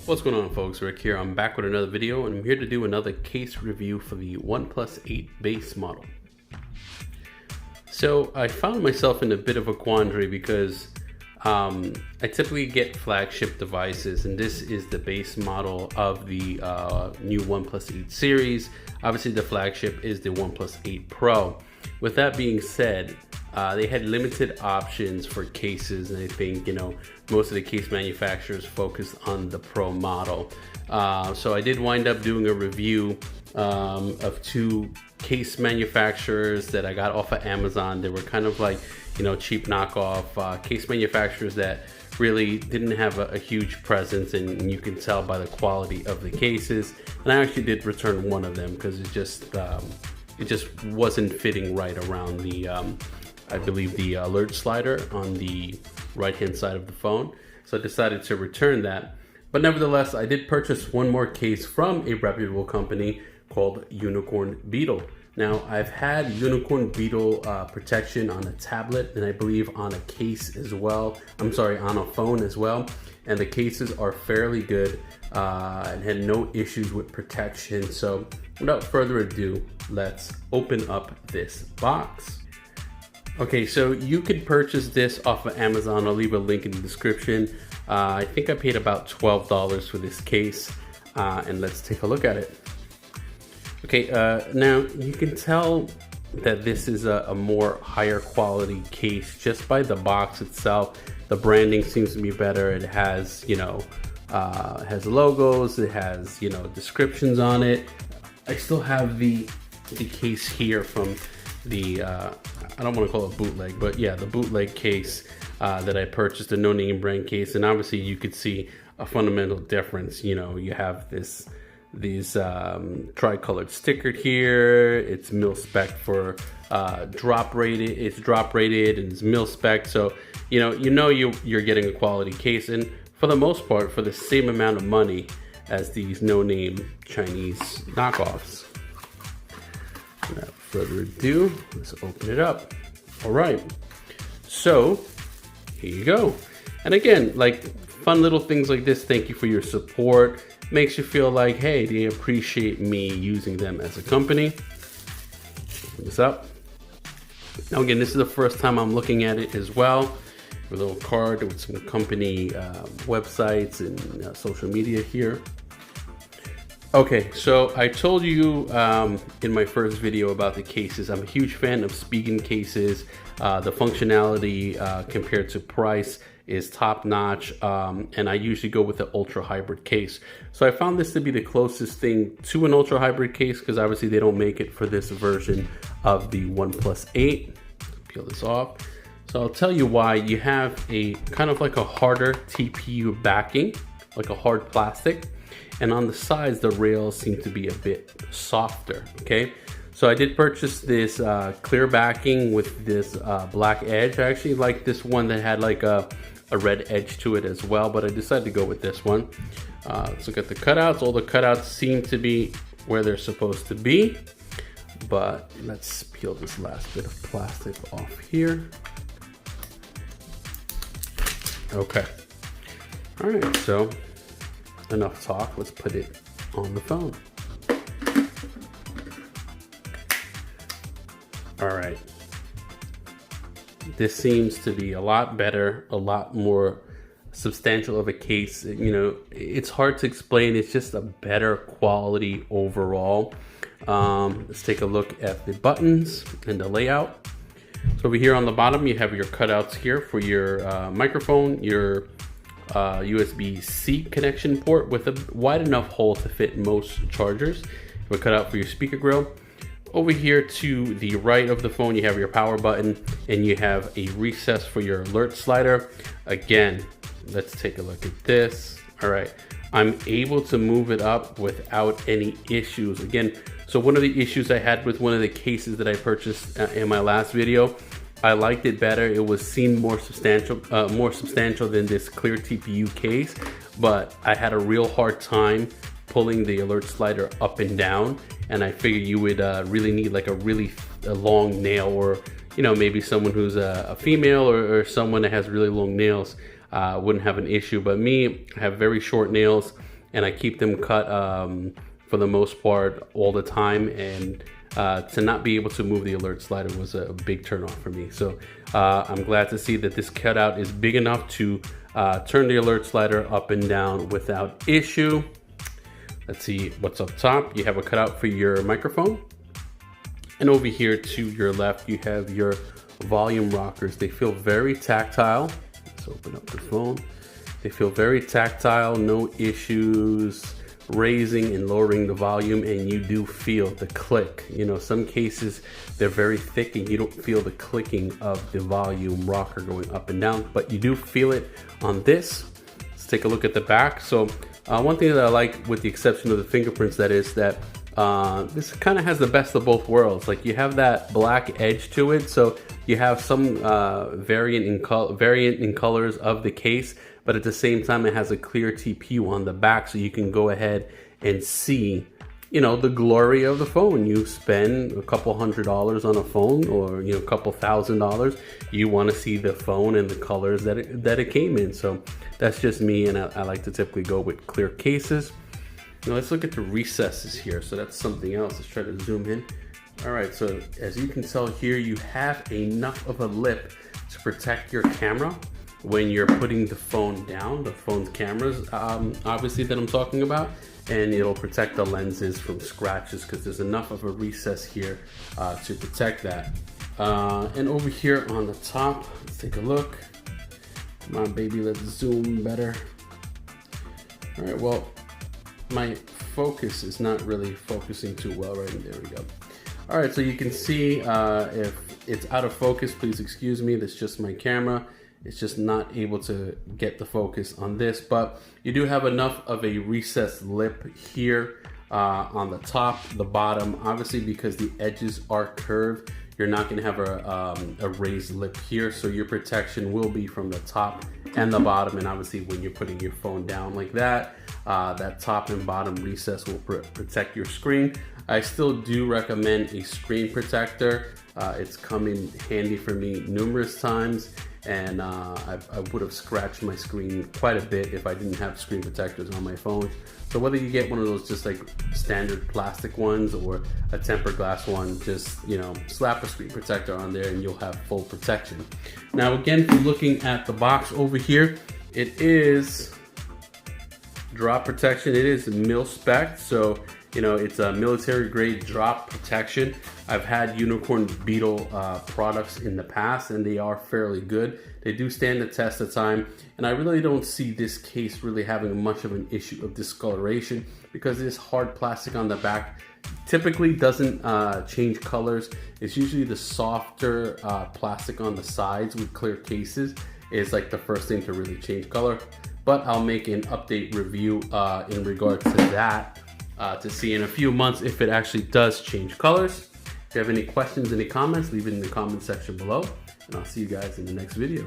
What's going on, folks? Rick here. I'm back with another video, and I'm here to do another case review for the Oneplus 8 base model. So I found myself in a bit of a quandary because I typically get flagship devices, and this is the base model of the new Oneplus 8 series. Obviously the flagship is the Oneplus 8 Pro. With that being said, they had limited options for cases, and I think, most of the case manufacturers focused on the Pro model. So I did wind up doing a review of two case manufacturers that I got off of Amazon. They were kind of like, cheap knockoff case manufacturers that really didn't have a huge presence, and you can tell by the quality of the cases. And I actually did return one of them because it just wasn't fitting right around the I believe the alert slider on the right hand side of the phone. So I decided to return that. But nevertheless, I did purchase one more case from a reputable company called Unicorn Beetle. Now, I've had Unicorn Beetle protection on a tablet, and I believe on a case as well. I'm sorry, on a phone as well. And the cases are fairly good and had no issues with protection. So without further ado, let's open up this box. Okay, so you can purchase this off of Amazon. I'll leave a link in the description. I think I paid about $12 for this case, and let's take a look at it. Okay, now you can tell that this is a more higher quality case just by the box itself. The branding seems to be better. It has, has logos, it has, descriptions on it. I still have the case here from the I don't want to call it bootleg, but yeah, the bootleg case that I purchased, the no name brand case. And obviously you could see a fundamental difference. You have these tri-colored stickered here. It's mil spec for drop rated. It's drop rated and it's mil spec. So you're getting a quality case, and for the most part for the same amount of money as these no name Chinese knockoffs. Without further ado, let's open it up. All right, so here you go. And again, like fun little things like this, thank you for your support. Makes you feel like, hey, they appreciate me using them as a company. Open this up. Now again, this is the first time I'm looking at it as well. A little card with some company websites and social media here. Okay, so I told you in my first video about the cases. I'm a huge fan of Spigen cases. The functionality compared to price is top notch, and I usually go with the ultra hybrid case. So I found this to be the closest thing to an ultra hybrid case, because obviously they don't make it for this version of the Oneplus 8. Peel this off. So I'll tell you why. You have a kind of like a harder TPU backing, like a hard plastic. And on the sides, the rails seem to be a bit softer, okay? So I did purchase this clear backing with this black edge. I actually like this one that had like a red edge to it as well, but I decided to go with this one. Let's look at the cutouts. All the cutouts seem to be where they're supposed to be, but let's peel this last bit of plastic off here. Okay, all right, so enough talk, let's put it on the phone. All right, this seems to be a lot better, a lot more substantial of a case. It's hard to explain. It's just a better quality overall. Let's take a look at the buttons and the layout. So over here on the bottom, you have your cutouts here for your microphone, your USB-C connection port with a wide enough hole to fit most chargers. You have a cutout for your speaker grill. Over here to the right of the phone, you have your power button, and you have a recess for your alert slider. Again, let's take a look at this. All right, I'm able to move it up without any issues. Again, so one of the issues I had with one of the cases that I purchased in my last video, I liked it better. It was seen more substantial than this clear TPU case, but I had a real hard time pulling the alert slider up and down, and I figured you would really need like a really long nail, or maybe someone who's a female or someone that has really long nails wouldn't have an issue. But me, I have very short nails. and I keep them cut for the most part all the time, and to not be able to move the alert slider was a big turn off for me. So I'm glad to see that this cutout is big enough to turn the alert slider up and down without issue. Let's see what's up top. You have a cutout for your microphone, and over here to your left you have your volume rockers. They feel very tactile. Let's open up the phone. They feel very tactile, no issues raising and lowering the volume, and you do feel the click. You know, some cases they're very thick and you don't feel the clicking of the volume rocker going up and down, but you do feel it on this. Let's take a look at the back. So one thing that I like, with the exception of the fingerprints, that is that this kind of has the best of both worlds. Like, you have that black edge to it, so you have some variant in colors of the case, but at the same time it has a clear TPU on the back, so you can go ahead and see, you know, the glory of the phone. You spend a couple $100s on a phone, or, you know, a couple $1,000, you want to see the phone and the colors that it came in. So that's just me, and I like to typically go with clear cases. Now let's look at the recesses here. So that's something else. Let's try to zoom in. All right, so as you can tell here, you have enough of a lip to protect your camera when you're putting the phone down, the phone's cameras, obviously, that I'm talking about, and it'll protect the lenses from scratches because there's enough of a recess here to protect that. And over here on the top, let's take a look. Come on, baby, let's zoom better. All right, well, my focus is not really focusing too well right there. We go. All right, so you can see if it's out of focus, please excuse me. That's just my camera. It's just not able to get the focus on this, but you do have enough of a recessed lip here on the top, the bottom. Obviously, because the edges are curved, you're not going to have a raised lip here, so your protection will be from the top and the bottom. And obviously, when you're putting your phone down like that, that top and bottom recess will protect your screen. I still do recommend a screen protector. It's come in handy for me numerous times, and I would have scratched my screen quite a bit if I didn't have screen protectors on my phone. So whether you get one of those just like standard plastic ones or a tempered glass one, just, you know, slap a screen protector on there and you'll have full protection. Now again, if you're looking at the box over here, it is drop protection. It is mil-spec, so you know, it's a military grade drop protection. I've had Unicorn Beetle products in the past, and they are fairly good. They do stand the test of time, and I really don't see this case really having much of an issue of discoloration because this hard plastic on the back typically doesn't change colors. It's usually the softer plastic on the sides with clear cases is like the first thing to really change color. But I'll make an update review in regards to that to see in a few months if it actually does change colors. If you have any questions, any comments, leave it in the comment section below, and I'll see you guys in the next video.